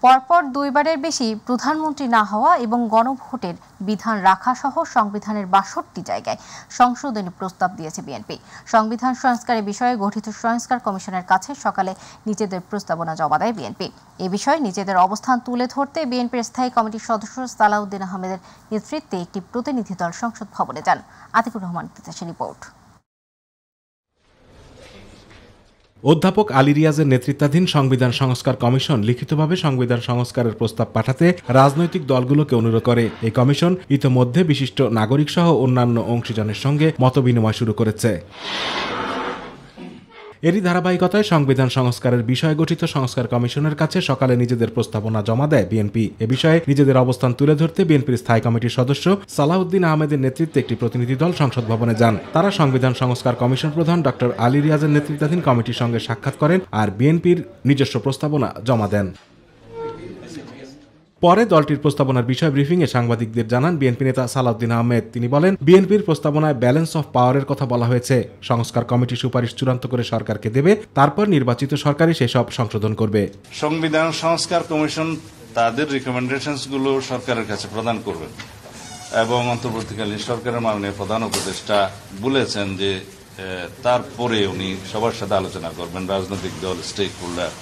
পরপর দুইবারের বেশি প্রধানমন্ত্রী না হওয়া এবং গণভোটের বিধান রাখা সহ সংবিধানের ৬২ জায়গায় সংশোধনী প্রস্তাব দিয়েছে বিএনপি। সংবিধান সংস্কারের বিষয়ে গঠিত সংস্কার কমিশনের কাছে সকালে নিজেদের প্রস্তাবনা জমা দেয় বিএনপি। এ বিষয়ে নিজেদের অবস্থান তুলে ধরতে বিএনপির স্থায়ী কমিটির সদস্য সালাউদ্দিন আহমেদের নেতৃত্বে একটি প্রতিনিধি দল সংসদ ভবনে যান। আতিকুর রহমান তিতাসের রিপোর্ট। অধ্যাপক আলী রিয়াজের নেতৃত্বাধীন সংবিধান সংস্কার কমিশন লিখিতভাবে সংবিধান সংস্কারের প্রস্তাব পাঠাতে রাজনৈতিক দলগুলোকে অনুরোধ করে। এই কমিশন ইতোমধ্যে বিশিষ্ট নাগরিক সহ অন্যান্য অংশীজনের সঙ্গে মতবিনিময় শুরু করেছে। এরই ধারাবাহিকতায় সংবিধান সংস্কারের বিষয়ে গঠিত সংস্কার কমিশনের কাছে সকালে নিজেদের প্রস্তাবনা জমা দেয় বিএনপি। এ বিষয়ে নিজেদের অবস্থান তুলে ধরতে বিএনপির স্থায়ী কমিটির সদস্য সালাউদ্দিন আহমেদের নেতৃত্বে একটি প্রতিনিধি দল সংসদ ভবনে যান। তারা সংবিধান সংস্কার কমিশন প্রধান ডক্টর আলী রিয়াজের নেতৃত্বাধীন কমিটির সঙ্গে সাক্ষাৎ করেন আর বিএনপির নিজস্ব প্রস্তাবনা জমা দেন। পরে দলটির প্রস্তাবনার বিষয় ব্রিফিংয়ে সাংবাদিকদের জানান বিএনপি নেতা সালাউদ্দিন আহমেদ। তিনি বলেন, বিএনপির প্রস্তাবনায় ব্যালেন্স অফ পাওয়ারের কথা বলা হয়েছে। সংস্কার কমিটি সুপারিশ চূড়ান্ত করে সরকারকে দেবে, তারপর নির্বাচিত সরকারই সেসব সংশোধন করবে। সংবিধান সংস্কার কমিশন তাদের রিকমেন্ডেশনসগুলো সরকারের কাছে প্রদান করবে এবং অন্তর্বর্তীকালীন সরকারের মাননীয় প্রধান উপদেষ্টা বলেছেন যে তারপরে উনি সবার সাথে আলোচনা করবেন। রাজনৈতিক দল, স্টেক হোল্ডার,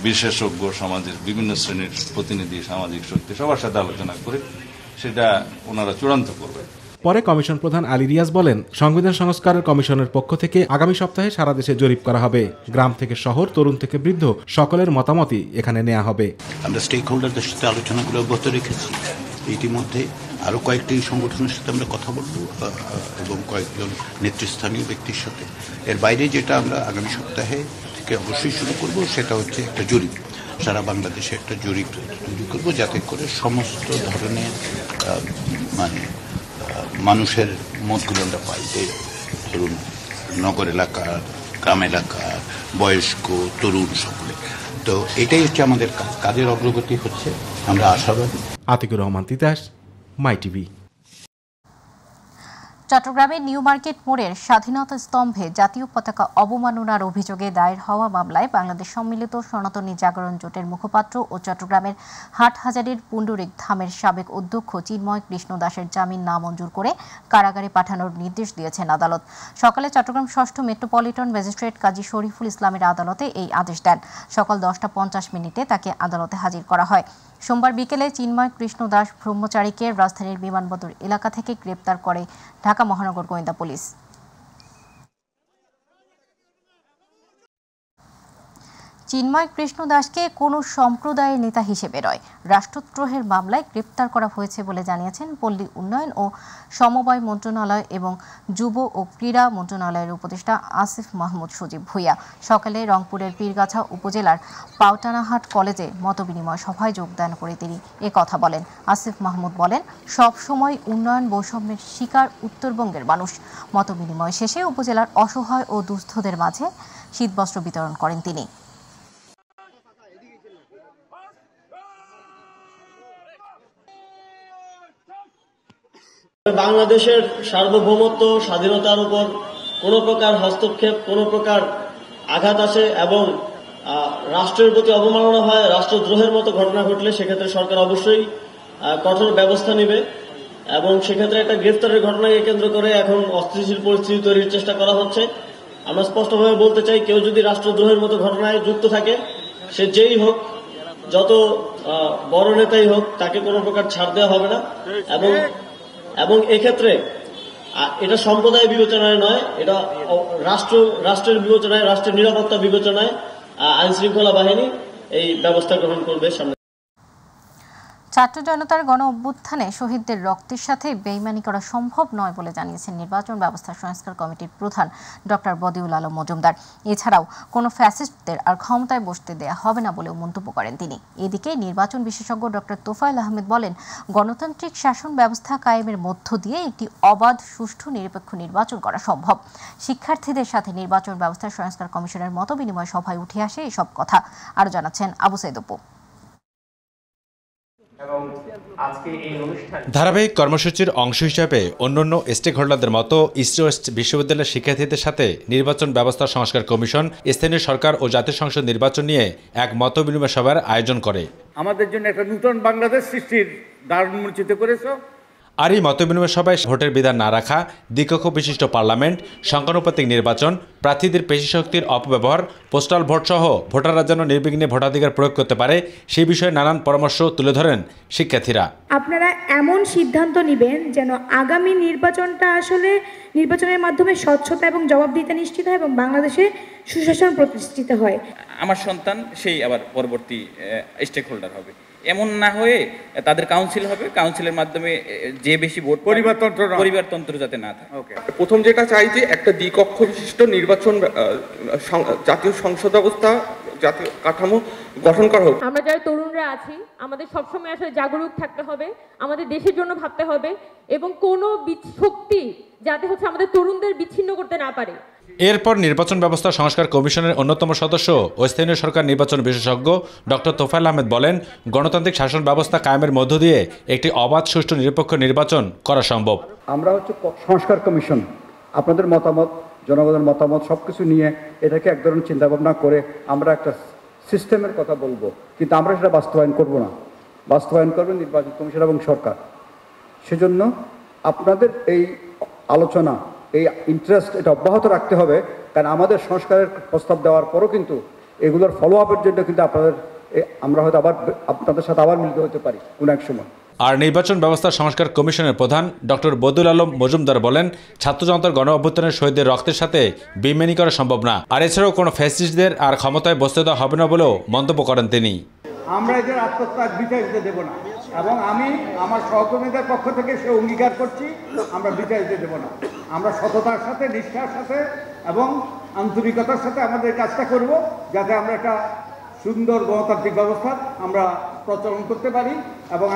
বিশেষজ্ঞ, সমাজের বিভিন্ন শ্রেণীর প্রতিনিধি, সামাজিক শক্তি সবার সাথে আলোচনা করে সেটা ওনারা চূড়ান্ত করবেন। পরে কমিশন প্রধান আলী রিয়াজ বলেন, সংবিধান সংস্কারের কমিশনের পক্ষ থেকে আগামী সপ্তাহে সারা দেশে জরিপ করা হবে। গ্রাম থেকে শহর, তরুণ থেকে বৃদ্ধ সকলের মতামতই এখানে নেওয়া হবে। আমরা স্টেক হোল্ডারদের সাথে আলোচনাগুলো অব্যাহত রেখেছি। ইতিমধ্যে আরো কয়েকটি সংগঠনের সাথে আমরা কথা বলবো এবং কয়েকজন নেতৃস্থানীয় ব্যক্তির সাথে। এর বাইরে যেটা আমরা আগামী সপ্তাহে থেকে অবশ্যই শুরু করব সেটা হচ্ছে একটা জরিপ। সারা বাংলাদেশে একটা জরিপ তৈরি করবো যাতে করে সমস্ত ধরনের মানুষের মতগুলো আমরা পাই। যে ধরুন নগর এলাকার, গ্রাম এলাকার, বয়স্ক, তরুণ সকলে। তো এটাই হচ্ছে আমাদের কাজের অগ্রগতি হচ্ছে, আমরা আশাবাদী। আতিকুর রহমান তিতাস, মাই টিভি। চট্টগ্রামের নিউ মার্কেট মোড়ের স্বাধীনতা স্তম্ভে জাতীয় পতাকা অবমাননার অভিযোগে দায়ের হওয়া মামলায় বাংলাদেশ সম্মিলিত সনাতনী জাগরণ জোটের মুখপাত্র ও চট্টগ্রামের হাটহাজারীর পুণ্ডরিক ধামের সাবেক অধ্যক্ষ চিন্ময় কৃষ্ণ দাসের জামিন নামঞ্জুর করে কারাগারে পাঠানোর নির্দেশ দিয়েছেন আদালত। সকালে চট্টগ্রাম ৬ষ্ঠ মেট্রোপলিটন ম্যাজিস্ট্রেট কাজী শরীফুল ইসলামের আদালতে এই আদেশ দেন। সকাল 10:50 তাকে আদালতে হাজির করা হয়। সোমবার বিকেলে চিন্ময় কৃষ্ণ দাস ব্রহ্মচারীকে রাজধানীর বিমানবন্দর এলাকা থেকে গ্রেপ্তার করে ঢাকা মহানগর গোয়েন্দা পুলিশ। চিন্ময় কৃষ্ণ দাসকে কোনো সম্প্রদায়ের নেতা হিসেবে নয়, রাষ্ট্রদ্রোহের মামলায় গ্রেপ্তার করা হয়েছে বলে জানিয়েছেন পল্লী উন্নয়ন ও সমবায় মন্ত্রণালয় এবং যুব ও ক্রীড়া মন্ত্রণালয়ের উপদেষ্টা আসিফ মাহমুদ সজীব ভূঁইয়া। সকালে রংপুরের পীরগাছা উপজেলার পাওটানাহাট কলেজে মতবিনিময় সভায় যোগদান করে তিনি কথা বলেন। আসিফ মাহমুদ বলেন, সব সময় উন্নয়ন বৈষম্যের শিকার উত্তরবঙ্গের মানুষ। মতবিনিময় শেষে উপজেলার অসহায় ও দুস্থদের মাঝে শীতবস্ত্র বিতরণ করেন তিনি। বাংলাদেশের সার্বভৌমত্ব, স্বাধীনতার উপর কোনো প্রকার হস্তক্ষেপ, কোনো প্রকার আঘাত আসে এবং রাষ্ট্রের প্রতি অবমাননা হয়, রাষ্ট্রদ্রোহের মতো ঘটনা ঘটলে সেক্ষেত্রে সরকার অবশ্যই কঠোর ব্যবস্থা নেবে এবং সেক্ষেত্রে একটা গ্রেফতারের ঘটনাকে কেন্দ্র করে এখন অস্থিতিশীল পরিস্থিতি তৈরির চেষ্টা করা হচ্ছে। আমরা স্পষ্টভাবে বলতে চাই, কেউ যদি রাষ্ট্রদ্রোহের মতো ঘটনায় যুক্ত থাকে, সে যেই হোক, যত বড় নেতাই হোক, তাকে কোনো প্রকার ছাড় দেওয়া হবে না। এবং এক্ষেত্রে এটা সম্প্রদায় বিবেচনায় নয়, এটা রাষ্ট্রের বিবেচনায়, রাষ্ট্রের নিরাপত্তা বিবেচনায় আইন শৃঙ্খলা বাহিনী এই ব্যবস্থা গ্রহণ করবে। সামনে ছাত্র জনতার গণ অভ্যুত্থানে শহীদদের রক্তের সাথে বেইমানি করা সম্ভব নয় বলে জানিয়েছেন নির্বাচন ব্যবস্থা সংস্কার কমিটির প্রধান ডক্টর বদিউল আলম মজুমদার। এছাড়াও কোনো ফ্যাসিস্টদের আর ক্ষমতায় বসতে দেয়া হবে না বলেও মন্তব্য করেন তিনি। এদিকে নির্বাচন বিশেষজ্ঞ ডক্টর তোফায়েল আহমেদ বলেন, গণতান্ত্রিক শাসন ব্যবস্থা কায়েমের মধ্য দিয়ে একটি অবাধ, সুষ্ঠু, নিরপেক্ষ নির্বাচন করা সম্ভব। শিক্ষার্থীদের সাথে নির্বাচন ব্যবস্থা সংস্কার কমিশনের মতবিনিময় সভায় উঠে আসে এসব কথা। আরও জানাচ্ছেন আবু সাইদ অপু। ধারাবাহিক কর্মসূচির অংশ হিসাবে অন্যান্য স্টেক হোল্ডারদের মতো ইস্ট ওয়েস্ট বিশ্ববিদ্যালয়ের শিক্ষার্থীদের সাথে নির্বাচন ব্যবস্থা সংস্কার কমিশন স্থানীয় সরকার ও জাতীয় সংসদ নির্বাচন নিয়ে এক মতবিনিময় সভার আয়োজন করে। আমাদের জন্য একটা নতুন বাংলাদেশ সৃষ্টির দ্বার উন্মোচিত করেছো। আর এই মতবিনিময় সভায় ভোটের বিধান না রাখা, দ্বিকক্ষ বিশিষ্ট পার্লামেন্ট, সংখ্যানুপাতিক নির্বাচন, প্রার্থীদের পেশি শক্তির অপব্যবহার, পোস্টাল ভোট সহ ভোটাররা যেন নির্বিঘ্নে ভোটাধিকার প্রয়োগ করতে পারে সেই বিষয়ে নানান পরামর্শ তুলে ধরেন শিক্ষার্থীরা। আপনারা এমন সিদ্ধান্ত নেবেন যেন আগামী নির্বাচনটা আসলে নির্বাচনের মাধ্যমে স্বচ্ছতা এবং জবাবদিহিতা নিশ্চিত হয় এবং বাংলাদেশে সুশাসন প্রতিষ্ঠিত হয়। আমার সন্তান সেই আবার পরবর্তী স্টেক হোল্ডার হবে, এমন না হয়ে তাদের কাউন্সিল হবে, কাউন্সিলের মাধ্যমে যে বেশি ভোট পরিবারতন্ত্র যাতে না থাকে। প্রথম যেটা চাই যে একটা দ্বিকক্ষ বিশিষ্ট নির্বাচন জাতীয় সংসদ ব্যবস্থা জাতীয় কাঠামো গঠন করা হোক। আমরা যারা তরুণরা আছি আমাদের সবসময় আসলে জাগরুক থাকতে হবে, আমাদের দেশের জন্য ভাবতে হবে এবং কোনো শক্তি যাতে আমাদের তরুণদের বিচ্ছিন্ন করতে না পারে। এরপর নির্বাচন ব্যবস্থা সংস্কার কমিশনের অন্যতম সদস্য ও স্থানীয় সরকার নির্বাচন বিশেষজ্ঞ ডক্টর তোফায়েল আহমেদ বলেন, গণতান্ত্রিক শাসন ব্যবস্থা কায়েমের মধ্য দিয়ে একটি অবাধ, সুষ্ঠু, নিরপেক্ষ নির্বাচন করা সম্ভব। আমরা সংস্কার কমিশন আপনাদের মতামত, জনগণের মতামত সবকিছু নিয়ে এটাকে এক ধরনের চিন্তাভাবনা করে আমরা একটা সিস্টেমের কথা বলবো, কিন্তু আমরা সেটা বাস্তবায়ন করব না। বাস্তবায়ন করবে নির্বাচন কমিশন এবং সরকার। সেজন্য আপনাদের এই আলোচনা, এই ইন্টারেস্ট এটা অব্যাহত রাখতে হবে, কারণ আমাদের সংস্কারের প্রস্তাব দেওয়ার পরও কিন্তু এগুলোর ফলো আপের জন্য কিন্তু আমরা হয়তো আবার আপনাদের সাথে আবার মিলিত হতে পারি কোনো এক সময়। আর নির্বাচন ব্যবস্থা সংস্কার কমিশনের প্রধান ডক্টর বদুল আলম মজুমদার বলেন, ছাত্র জনতার গণ অভ্যুত্থানের শহীদদের রক্তের সাথে বেইমানি করা সম্ভব না, আর এছাড়াও কোনো ফ্যাসিস্টদের আর ক্ষমতায় বসতে দেওয়া হবে না বলেও মন্তব্য করেন তিনি। আমরা এদের আত্মত্যাগ বিচার দিতে দেব না এবং আমি আমার সহকর্মীদের পক্ষ থেকে সে অঙ্গীকার করছি, আমরা বিচার দিতে দেব না। আমরা সততার সাথে, নিষ্ঠার সাথে এবং আন্তরিকতার সাথে আমাদের কাজটা করব, যাতে আমরা একটা সুন্দর গণতান্ত্রিক ব্যবস্থা আমরা প্রচলন করতে পারি এবং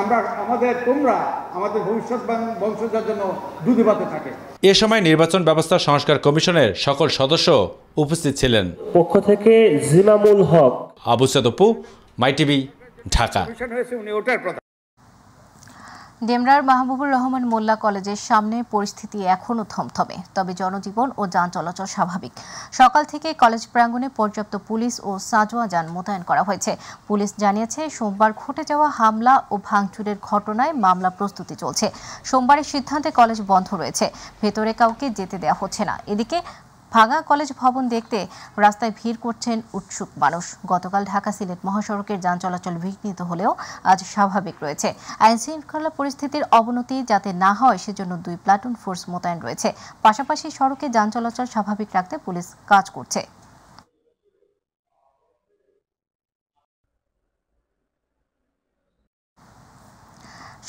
তোমরা আমাদের ভবিষ্যৎ বংশধর জন্য দুধে ভাতে থাকে। এ সময় নির্বাচন ব্যবস্থা সংস্কার কমিশনের সকল সদস্য উপস্থিত ছিলেন। পক্ষ থেকে জিমামুল হক, আবু সাদ অপু, মাই টিভি, ঢাকা। ডেমরার মাহবুবুর রহমান মোল্লা কলেজের সামনে পরিস্থিতি এখনও থমথমে, তবে জনজীবন ও যান চলাচল স্বাভাবিক। সকাল থেকে কলেজ প্রাঙ্গণে পর্যাপ্ত পুলিশ ও সাঁজোয়া যান মোতায়েন করা হয়েছে। পুলিশ জানিয়েছে, সোমবার ঘটে যাওয়া হামলা ও ভাঙচুরের ঘটনায় মামলা প্রস্তুতি চলছে। সোমবারের সিদ্ধান্তে কলেজ বন্ধ রয়েছে, ভেতরে কাউকে যেতে দেওয়া হচ্ছে না। এদিকে ভাঙা কলেজ ভবন দেখতে রাস্তায় ভিড় করছেন উৎসুক মানুষ। গতকাল ঢাকা সিলেট মহাসড়কের যান চলাচল বিঘ্নিত হলেও আজ স্বাভাবিক রয়েছে। আইন শৃঙ্খলা পরিস্থিতির অবনতি যাতে না হয় সেজন্য 2 প্লাটুন ফোর্স মোতায়েন রয়েছে। পাশাপাশি সড়কে যান চলাচল স্বাভাবিক রাখতে পুলিশ কাজ করছে।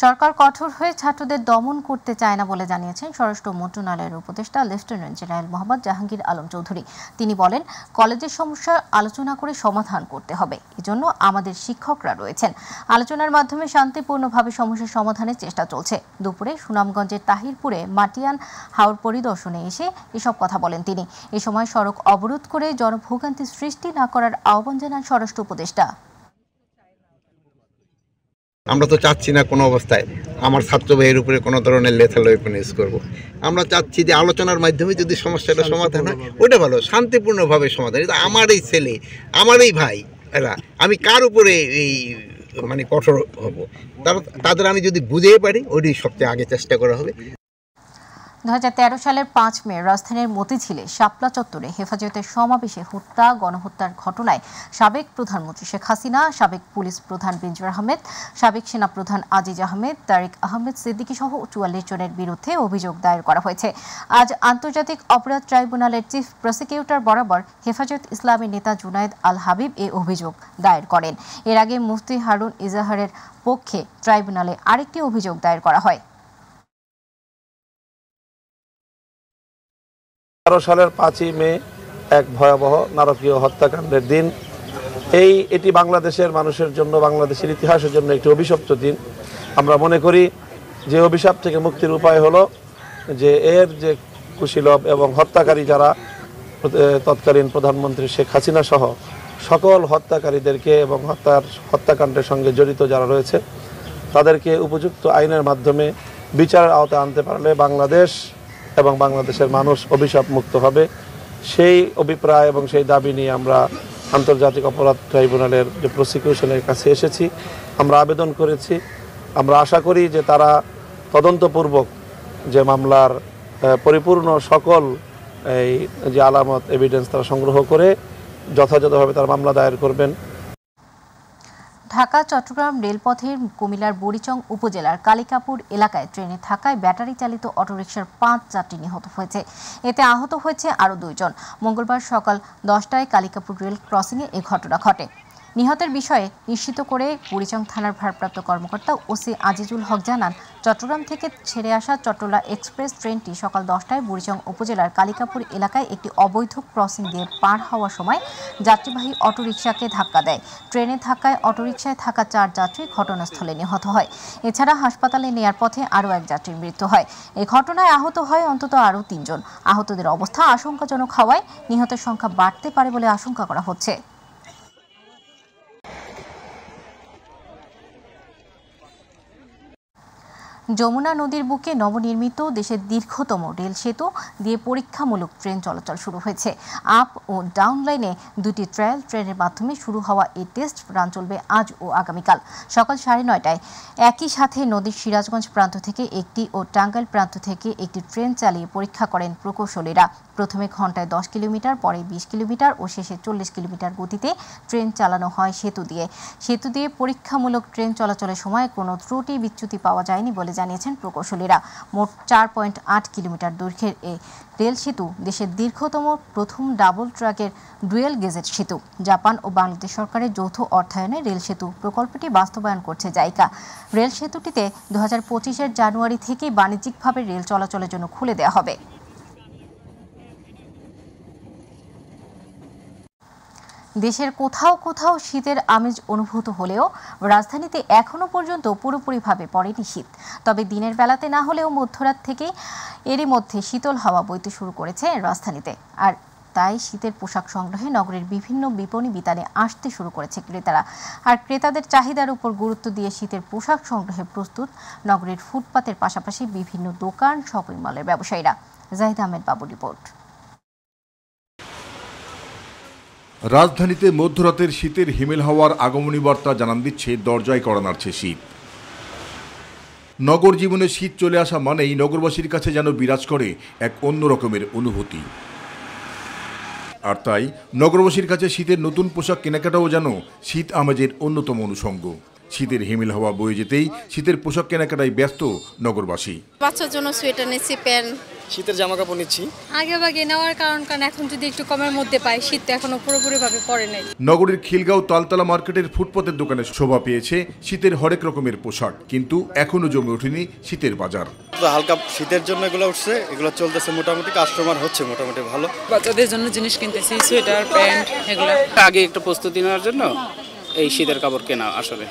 সরকার কঠোর হয়ে ছাত্রদের দমন করতে চায় না বলে জানিয়েছেন স্বরাষ্ট্র মন্ত্রণালয়ের উপদেষ্টা লেফটেন্যান্ট জেনারেল মোহাম্মদ জাহাঙ্গীর আলম চৌধুরী। তিনি বলেন, কলেজের সমস্যা আলোচনা করে সমাধান করতে হবে, এজন্য আমাদের শিক্ষকরা রয়েছেন। আলোচনার মাধ্যমে শান্তিপূর্ণভাবে সমস্যার সমাধানের চেষ্টা চলছে। দুপুরে সুনামগঞ্জের তাহিরপুরে মাটিয়ান হাওর পরিদর্শনে এসে এসব কথা বলেন তিনি। এ সময় সড়ক অবরোধ করে জনভোগান্তি সৃষ্টি না করার আহ্বান জানান স্বরাষ্ট্র উপদেষ্টা। আমরা তো চাচ্ছি না কোনো অবস্থায় আমার ছাত্র ভাইয়ের উপরে কোনো ধরনের লেথাল ওয়েপন ইউজ করবো। আমরা চাচ্ছি যে আলোচনার মাধ্যমে যদি সমস্যাটা সমাধান হয় ওটা ভালো, শান্তিপূর্ণভাবে সমাধান। এটা আমার এই ছেলে, আমার এই ভাই, এরা আমি কার উপরে এই কঠোর হব? তাদের আমি যদি বুঝিয়ে পারি ওইটাই সবচেয়ে আগে চেষ্টা করা হবে। 2013 সালের 5 মে রাজধানীর মতিঝিলে শাপলা চত্বরে হেফাজতের সমাবেশে গণহত্যার ঘটনায় সাবেক প্রধানমন্ত্রী শেখ হাসিনা, সাবেক পুলিশ প্রধান বেনজির আহমেদ, সাবেক সেনাপ্রধান আজিজ আহমেদ, তারিক আহমেদ সিদ্দিকী সহ 44 জনের বিরুদ্ধে অভিযোগ দায়ের করা হয়েছে। আজ আন্তর্জাতিক অপরাধ ট্রাইব্যুনালের চিফ প্রসিকিউটর বরাবর হেফাজত ইসলামী নেতা জুনায়েদ আল হাবিব এই অভিযোগ দায়ের করেন। এর আগে মুফতি হারুন ইজাহারের পক্ষে ট্রাইব্যুনালে আরেকটি অভিযোগ দায়ের করা হয়। 2013 সালের 5ই মে এক ভয়াবহ নারকীয় হত্যাকাণ্ডের দিন। এটি বাংলাদেশের মানুষের জন্য, বাংলাদেশের ইতিহাসের জন্য একটি অভিশপ্ত দিন। আমরা মনে করি যে অভিশাপ থেকে মুক্তির উপায় হলো যে এর যে কুশীলব এবং হত্যাকারী যারা তৎকালীন প্রধানমন্ত্রী শেখ হাসিনা সহ সকল হত্যাকারীদেরকে এবং হত্যাকাণ্ডের সঙ্গে জড়িত যারা রয়েছে তাদেরকে উপযুক্ত আইনের মাধ্যমে বিচারের আওতায় আনতে পারলে বাংলাদেশ এবং বাংলাদেশের মানুষ অভিশাপ মুক্ত হবে। সেই অভিপ্রায় এবং সেই দাবি নিয়ে আমরা আন্তর্জাতিক অপরাধ ট্রাইব্যুনালের যে প্রসিকিউশনের কাছে এসেছি, আমরা আবেদন করেছি। আমরা আশা করি যে তারা তদন্তপূর্বক যে মামলার পরিপূর্ণ সকল এই যে আলামত এভিডেন্স তারা সংগ্রহ করে যথাযথভাবে তারা মামলা দায়ের করবেন। ঢাকা চট্টগ্রাম রেলপথের কুমিল্লার বুড়িচং উপজেলার কালিকাপুর এলাকায় ট্রেনে থাকায় ব্যাটারি চালিত অটোরিকশার 5 যাত্রী নিহত হয়েছে। এতে আহত হয়েছে আরও 2 জন। মঙ্গলবার সকাল 10টায় কালিকাপুর রেল ক্রসিংয়ে এই ঘটনা ঘটে। নিহতের বিষয়ে নিশ্চিত করে বুড়িচং থানার ভারপ্রাপ্ত কর্মকর্তা ওসি আজিজুল হক জানান, চট্টগ্রাম থেকে ছেড়ে আসা চট্টলা এক্সপ্রেস ট্রেনটি সকাল 10টায় বুড়িচং উপজেলার কালিকাপুর এলাকায় একটি অবৈধ ক্রসিং দিয়ে পার হওয়ার সময় যাত্রীবাহী অটোরিকশাকে ধাক্কা দেয়। ট্রেনে ধাক্কায় অটোরিকশায় থাকা 4 যাত্রী ঘটনাস্থলে নিহত হয়। এছাড়া হাসপাতালে নেয়ার পথে আরও 1 যাত্রীর মৃত্যু হয়। এই ঘটনায় আহত হয় অন্তত আরও 3 জন। আহতদের অবস্থা আশঙ্কাজনক হওয়ায় নিহতের সংখ্যা বাড়তে পারে বলে আশঙ্কা করা হচ্ছে। যমুনা নদীর বুকে নবনির্মিত দেশের দীর্ঘতম রেল সেতু দিয়ে পরীক্ষামূলক ট্রেন চলাচল শুরু হয়েছে। আপ ও ডাউন লাইনে 2টি ট্রায়াল ট্রেনের মাধ্যমে শুরু হওয়া এই টেস্ট রান চলবে আজ ও আগামীকাল। সকাল 9:30টায় একই সাথে নদীর সিরাজগঞ্জ প্রান্ত থেকে একটি ও টাঙ্গাইল প্রান্ত থেকে একটি ট্রেন চালিয়ে পরীক্ষা করেন প্রকৌশলীরা। প্রথমে ঘন্টায় 10 কিলোমিটার, পরে 20 কিলোমিটার ও শেষে 40 কিলোমিটার গতিতে ট্রেন চালানো হয় সেতু দিয়ে পরীক্ষামূলক ট্রেন চলাচলের সময় কোনো ত্রুটি বিচ্যুতি পাওয়া যায়নি বলে জানিয়েছেন প্রকৌশলীরা। মোট 4.8 কিলোমিটার দৈর্ঘ্যের এই রেল সেতু দেশের দীর্ঘতম প্রথম ডাবল ট্র্যাকের ডুয়েল গেজের সেতু। জাপান ও বাংলাদেশ সরকারের যৌথ অর্থায়নে রেল সেতু প্রকল্পটি বাস্তবায়ন করছে জাইকা। রেল সেতুটিতে 2025-এর জানুয়ারি থেকে বাণিজ্যিকভাবে রেল চলাচলের জন্য খুলে দেওয়া হবে। দেশের কোথাও কোথাও শীতের আমেজ অনুভূত হলেও রাজধানীতে এখনো পর্যন্ত পুরোপুরিভাবে পড়েনি শীত। তবে দিনের বেলাতে না হলেও মধ্যরাত থেকে এরই মধ্যে শীতল হাওয়া বইতে শুরু করেছে রাজধানীতে। আর তাই শীতের পোশাক সংগ্রহে নগরের বিভিন্ন বিপণী বিতানে আসতে শুরু করেছে ক্রেতারা। আর ক্রেতাদের চাহিদার উপর গুরুত্ব দিয়ে শীতের পোশাক সংগ্রহে প্রস্তুত নগরের ফুটপাতের পাশাপাশি বিভিন্ন দোকান, শপিং মলের ব্যবসায়ীরা। জাহিদ আহমেদ বাবু রিপোর্ট। রাজধানীতে মধ্যরাতের শীতের হিমেল হাওয়ার আগমনী বার্তা জানান দিচ্ছে দরজায় কড়া নাড়ছে শীত। নগর জীবনে শীত চলে আসা মানেই নগরবাসীর কাছে যেন বিরাজ করে এক অন্য রকমের অনুভূতি। আর তাই নগরবাসীর কাছে শীতের নতুন পোশাক কেনাকাটাও যেন শীত আমেজের অন্যতম অনুষঙ্গ। শীতের হিমেল হাওয়া বয়ে যেতেই শীতের পোশাক কেনাকাটায় ব্যস্ত নগরবাসী। বাচ্চার জন্য সোয়েটার নিচ্ছি, প্যান্ট, শীতের জামা কাপড় নিচ্ছি। আগে নেওয়ার কারণ এখন যদি একটু কমের মধ্যে পাই, শীত তো এখনো পুরোপুরিভাবে পড়ে নাই। নগরীর খিলগাঁও তালতলা মার্কেটের ফুটপাতের দোকানে শোভা পেয়েছে শীতের হরেক রকমের পোশাক, কিন্তু এখনো জমে ওঠেনি শীতের বাজার। হালকা শীতের জন্য এগুলো উঠছে, এগুলো চলতেছে মোটামুটি, কাস্টমার হচ্ছে মোটামুটি ভালো। বাচ্চাদের জন্য জিনিস কিনতেছি, সোয়েটার, প্যান্ট, এগুলো আগে একটু প্রস্তুতি নেওয়ার জন্য এই শীতের কাপড় কেনা। আসলে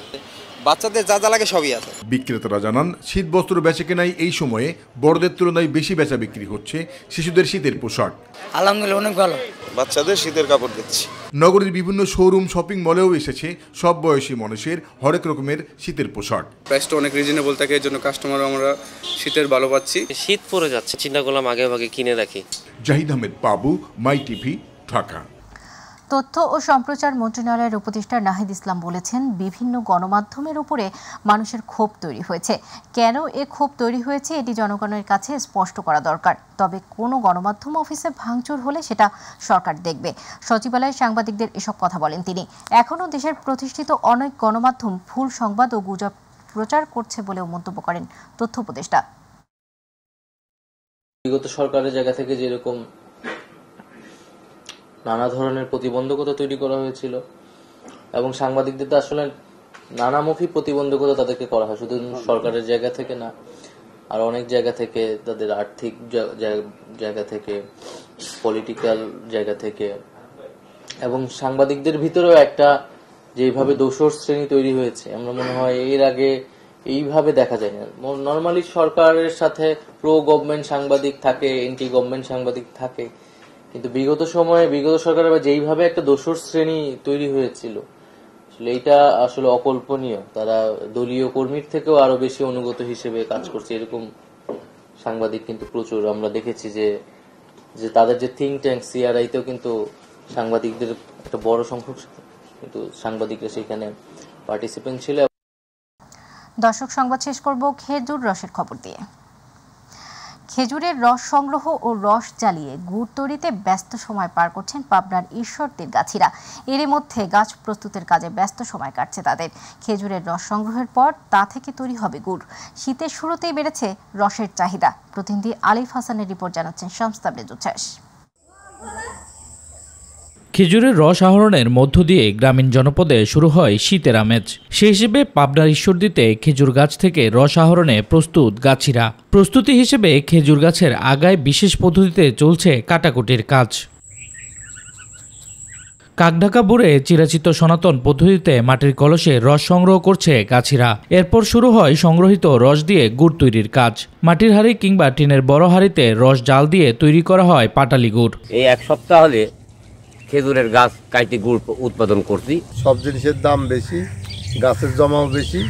বাচ্চাদের যা যা লাগে সবই আছে। বিক্রেতারা জানান, শীত বস্ত্র বেচা কেনায় এই সময়ে বড়দের তুলনায় বেশি বেচা বিক্রি হচ্ছে শিশুদের শীতের পোশাক। আলহামদুলিল্লাহ অনেক ভালো, বাচ্চাদের শীতের কাপড় দিচ্ছি। নগরীর বিভিন্ন শোরুম, শপিং মলেও এসেছে সব বয়সী মানুষের হরেক রকমের শীতের পোশাক। প্রাইসটা অনেক রিজনেবল থাকে, এর জন্য কাস্টমার আমরা শীতের ভালো পাচ্ছি। শীত পড়ে যাচ্ছে, চিন্তা করলাম আগে ভাগে কিনে রাখি। জাহিদ আহমেদ বাবু, মাই টিভি, ঢাকা। তথ্য ও সম্প্রচার মন্ত্রণালয়ের উপদেষ্টা নাহিদ ইসলাম বলেছেন, বিভিন্ন গণমাধ্যমের উপরে মানুষের ক্ষোভ তৈরি হয়েছে। কেন এ ক্ষোভ তৈরি হয়েছে এটি জনগণের কাছে স্পষ্ট করা দরকার। তবে কোনো গণমাধ্যম অফিসে ভাঙচুর হলে সেটা সরকার দেখবে। সচিবালয়ে সাংবাদিকদের এসব কথা বলেন তিনি। এখনও দেশের প্রতিষ্ঠিত অনেক গণমাধ্যম ভুল সংবাদ ও গুজব প্রচার করছে বলেও মন্তব্য করেন তথ্য উপদেষ্টা। বিগত সরকারের জায়গা থেকে যেরকম নানা ধরনের প্রতিবন্ধকতা তৈরি করা হয়েছিল এবং সাংবাদিকদের তো আসলে নানামুখী প্রতিবন্ধকতা তাদেরকে করা হয়, শুধু সরকারের জায়গা থেকে না, আর অনেক জায়গা থেকে, তাদের আর্থিক জায়গা থেকে, পলিটিক্যাল জায়গা থেকে, এবং সাংবাদিকদের ভিতরেও একটা যেভাবে দোসর শ্রেণী তৈরি হয়েছে, আমরা মনে হয় এর আগে এইভাবে দেখা যায় না। নর্মালি সরকারের সাথে প্রো গভর্নমেন্ট সাংবাদিক থাকে, এন্টি গভর্নমেন্ট সাংবাদিক থাকে, কিন্তু বিগত সময়ে বিগত সরকারের যেইভাবে একটা দোসর শ্রেণী তৈরি হয়েছিল, আসলে এটা আসলে অকল্পনীয়। তারা দলীয় কর্মীর থেকেও আরো বেশি অনুগত হিসেবে কাজ করছে, এরকম সাংবাদিক কিন্তু প্রচুর আমরা দেখেছি। যে তাদের যে থিঙ্ক ট্যাঙ্ক সিআরআইতেও কিন্তু সাংবাদিকদের একটা বড় সংখ্যক কিন্তু সাংবাদিকরা সেখানে পার্টিসিপেন্ট ছিল। দর্শক, সংবাদ শেষ করব খেজুর রসের খবর দিয়ে। খেজুরের রস সংগ্রহ ও রস জ্বালিয়ে গুড় তৈরিতে ব্যস্ত সময় পার করছেন পাবনার ঈশ্বরদীর গাছিরা। এরই মধ্যে গাছ প্রস্তুতের কাজে ব্যস্ত সময় কাটছে তাদের। খেজুরের রস সংগ্রহের পর তা থেকে তৈরি হবে গুড়। শীতের শুরুতেই বেড়েছে রসের চাহিদা। প্রতিনিধি আলিফ হাসানের রিপোর্ট জানাচ্ছেন শামস তাবরেজ উচ্ছ্বাস। খেজুরের রস আহরণের মধ্য দিয়ে গ্রামীণ জনপদে শুরু হয় শীতের আমেজ। সেই হিসেবে পাবনার ঈশ্বরদীতে খেজুর গাছ থেকে রস আহরণে প্রস্তুত গাছিরা। প্রস্তুতি হিসেবে খেজুর গাছের আগায় বিশেষ পদ্ধতিতে চলছে কাটাকুটির কাজ। কাকঢাকা বুড়ে চিরাচিত সনাতন পদ্ধতিতে মাটির কলসে রস সংগ্রহ করছে গাছিরা। এরপর শুরু হয় সংগ্রহিত রস দিয়ে গুড় তৈরির কাজ। মাটির হাঁড়ি কিংবা টিনের বড় হাঁড়িতে রস জাল দিয়ে তৈরি করা হয় পাটালি গুড়। এই এক সপ্তাহ হলে খেজুরের গাছ কাইটে গুড় উৎপাদন করছি। সব জিনিসের দাম বেশি, গাছের জমাও বেশি।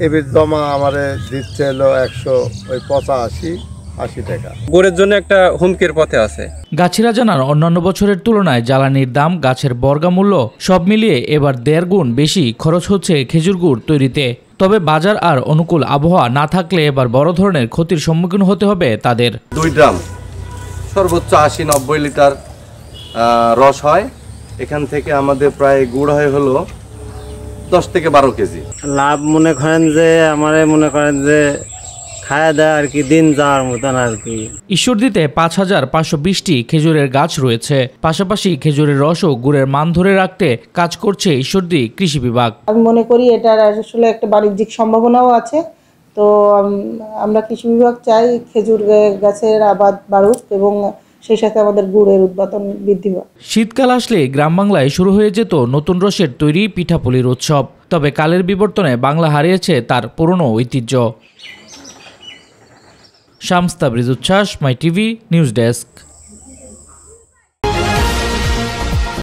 এবার জমা আমারে দিচ্ছে হলো 185-80 টাকা। গুড়ের জন্য একটা হুমকির পথে আছে। গাছিরা জানান অন্যান্য বছরের তুলনায় জ্বালানির দাম, গাছের বর্গামূল্য সব মিলিয়ে এবার 1.5 গুণ বেশি খরচ হচ্ছে খেজুর গুড় তৈরিতে। তবে বাজার আর অনুকূল আবহাওয়া না থাকলে এবার বড় ধরনের ক্ষতির সম্মুখীন হতে হবে তাদের। 2 ড্রাম সর্বোচ্চ 80-90 লিটার রস হয়। এখান থেকে আমাদের প্রায় গুড় হয় হলো 10 থেকে 12 কেজি। লাভ মনে করেন যে খায়া দেয় আর কি, দিন যাওয়ার মতন আর কি। ঈশ্বরদীতে 5520টি খেজুরের গাছ রয়েছে। পাশাপাশি খেজুরের রস ও গুড়ের মান ধরে রাখতে কাজ করছে ঈশ্বরদী কৃষি বিভাগ। আমি মনে করি এটার আসলে একটা বাণিজ্যিক সম্ভাবনাও আছে। তো আমরা কৃষি বিভাগ চাই খেজুর গাছের আবাদ বাড়ুক এবং সেই সাথে আমাদের গুড়ের উৎপাদন বৃদ্ধি পায়। শীতকাল আসলে গ্রাম বাংলায় শুরু হয়ে যেত নতুন রসের তৈরি পিঠাপুলির উৎসব। তবে কালের বিবর্তনে বাংলা হারিয়েছে তার পুরনো ঐতিহ্য। শামস তাবরেজ উচ্ছ্বাস, মাই টিভি নিউজ ডেস্ক।